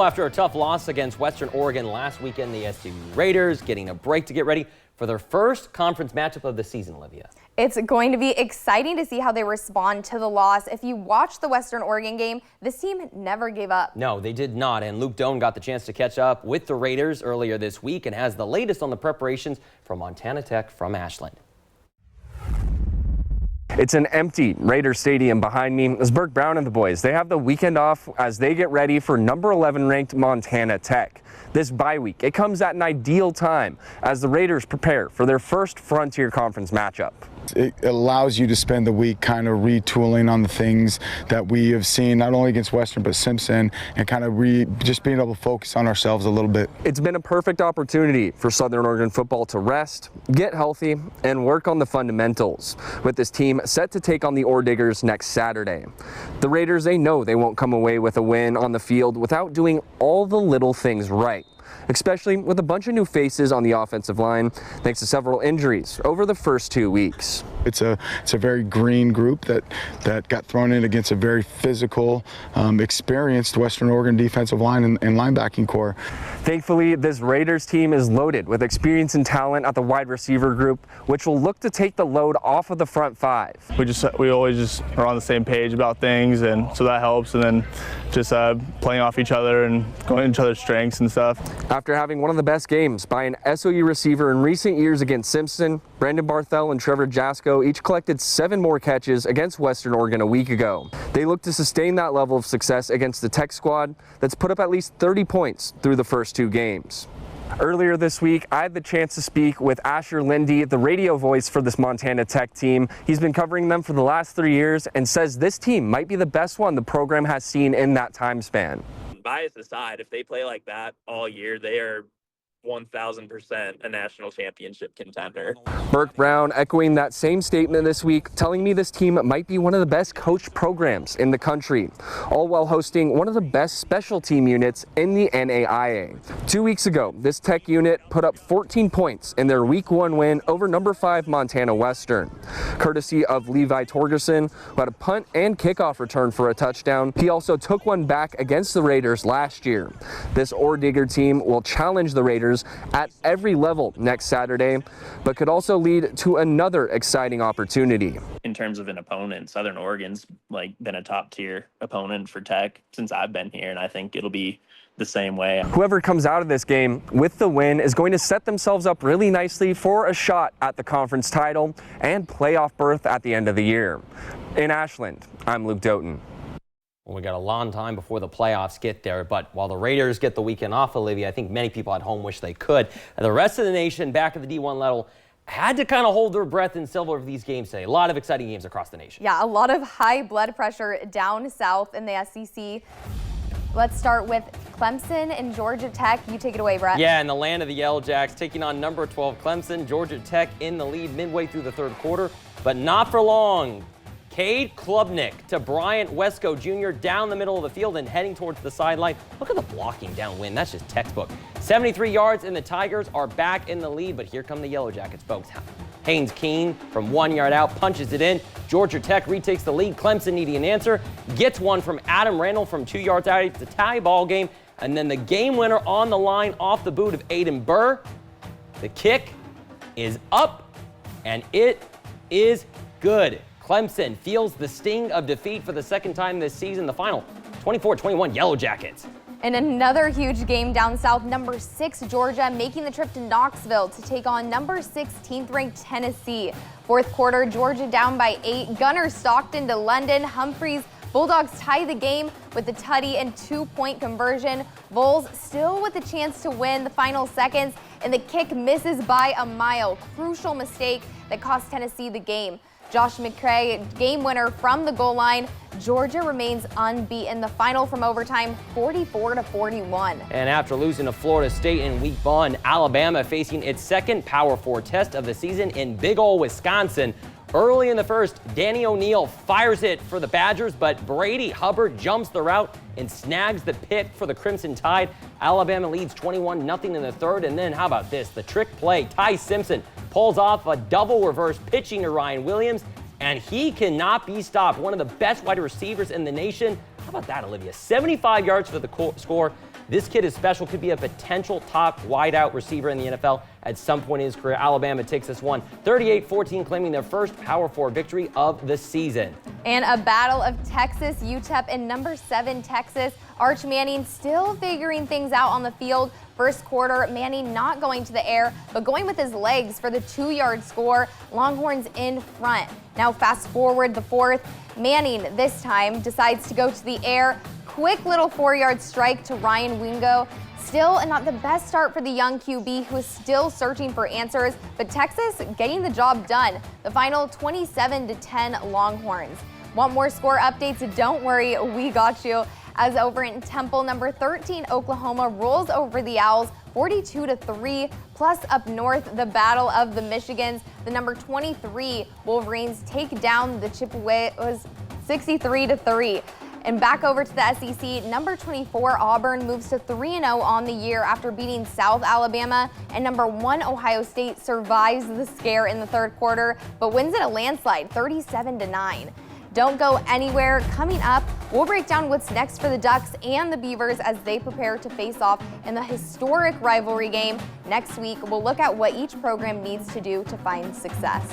After a tough loss against Western Oregon last weekend, the SOU Raiders getting a break to get ready for their first conference matchup of the season, Olivia. It's going to be exciting to see how they respond to the loss. If you watched the Western Oregon game, this team never gave up. No, they did not, and Luke Doan got the chance to catch up with the Raiders earlier this week and has the latest on the preparations from Montana Tech from Ashland. It's an empty Raider Stadium behind me as Burke Brown and the boys, they have the weekend off as they get ready for number 11 ranked Montana Tech. This bye week, it comes at an ideal time as the Raiders prepare for their first Frontier Conference matchup. It allows you to spend the week kind of retooling on the things that we have seen not only against Western but Simpson, and kind of just being able to focus on ourselves a little bit. It's been a perfect opportunity for Southern Oregon football to rest, get healthy, and work on the fundamentals, with this team set to take on the Ore Diggers next Saturday. The Raiders, they know they won't come away with a win on the field without doing all the little things right, especially with a bunch of new faces on the offensive line thanks to several injuries over the first 2 weeks. It's a very green group that got thrown in against a very physical, experienced Western Oregon defensive line and linebacking core. Thankfully, this Raiders team is loaded with experience and talent at the wide receiver group, which will look to take the load off of the front five. We always just are on the same page about things, and so that helps. And then just playing off each other and going into each other's strengths and stuff. After having one of the best games by an SOU receiver in recent years against Simpson, Brandon Barthel and Trevor Jasko each collected 7 more catches against Western Oregon a week ago. They look to sustain that level of success against the Tech squad that's put up at least 30 points through the first 2 games. Earlier this week, I had the chance to speak with Asher Lindy, the radio voice for this Montana Tech team. He's been covering them for the last 3 years and says this team might be the best one the program has seen in that time span. Bias aside, if they play like that all year, they are 1,000% a national championship contender. Burke Brown echoing that same statement this week, telling me this team might be one of the best coached programs in the country, all while hosting one of the best special team units in the NAIA. 2 weeks ago, this Tech unit put up 14 points in their Week 1 win over number 5 Montana Western, courtesy of Levi Torgerson, who had a punt and kickoff return for a touchdown. He also took one back against the Raiders last year. This Ore Digger team will challenge the Raiders at every level next Saturday, but could also lead to another exciting opportunity. In terms of an opponent, Southern Oregon's been a top tier opponent for Tech since I've been here, and I think it'll be the same way. Whoever comes out of this game with the win is going to set themselves up really nicely for a shot at the conference title and playoff berth at the end of the year. In Ashland, I'm Luke Doughton. Well, we got a long time before the playoffs get there, but while the Raiders get the weekend off, Olivia, I think many people at home wish they could. And the rest of the nation back at the D1 level had to kind of hold their breath in silver of these games today. A lot of exciting games across the nation. Yeah, a lot of high blood pressure down south in the SEC. Let's start with Clemson and Georgia Tech. You take it away, Brett. Yeah, in the land of the Yellow Jacks, taking on number 12 Clemson. Georgia Tech in the lead midway through the third quarter, but not for long. Cade Klubnik to Bryant Wesco Jr. down the middle of the field and heading towards the sideline. Look at the blocking downwind. That's just textbook. 73 yards, and the Tigers are back in the lead, but here come the Yellow Jackets, folks. Haynes Keene from 1 yard out punches it in. Georgia Tech retakes the lead. Clemson needing an answer. Gets one from Adam Randall from 2 yards out. It's a tie ball game. And then the game winner on the line off the boot of Aiden Burr. The kick is up, and it is good. Clemson feels the sting of defeat for the second time this season. The final 24-21 Yellow Jackets. And another huge game down south, number 6 Georgia making the trip to Knoxville to take on number 16th ranked Tennessee. Fourth quarter, Georgia down by 8. Gunner Stockton to London. Humphreys Bulldogs tie the game with the tutty and 2-point conversion. Vols still with a chance to win the final seconds, and the kick misses by a mile. Crucial mistake that cost Tennessee the game. Josh McCray, game winner from the goal line. Georgia remains unbeaten. The final from overtime, 44-41. And after losing to Florida State in week 1, Alabama facing its second Power 4 test of the season in Big Ol' Wisconsin. Early in the first, Danny O'Neal fires it for the Badgers, but Brady Hubbard jumps the route and snags the pick for the Crimson Tide. Alabama leads 21-0 in the third, and then how about this? The trick play, Ty Simpson pulls off a double reverse pitching to Ryan Williams, and he cannot be stopped. One of the best wide receivers in the nation. How about that, Olivia? 75 yards for the score. This kid is special, could be a potential top wideout receiver in the NFL at some point in his career. Alabama takes this one 38-14, claiming their first Power 4 victory of the season. And a battle of Texas, UTEP, and number 7 Texas. Arch Manning still figuring things out on the field. First quarter, Manning not going to the air, but going with his legs for the 2-yard score. Longhorns in front. Now fast forward the fourth. Manning this time decides to go to the air. Quick little 4-yard strike to Ryan Wingo. Still not the best start for the young QB, who is still searching for answers, but Texas getting the job done. The final 27-10 Longhorns. Want more score updates? Don't worry, we got you. As over in Temple, number 13 Oklahoma rolls over the Owls 42-3. Plus up north, the battle of the Michigans. The number 23 Wolverines take down the Chippewas 63-3. And back over to the SEC, number 24 Auburn moves to 3-0 on the year after beating South Alabama, and number 1 Ohio State survives the scare in the third quarter, but wins it a landslide 37-9. Don't go anywhere. Coming up, we'll break down what's next for the Ducks and the Beavers as they prepare to face off in the historic rivalry game. Next week, we'll look at what each program needs to do to find success.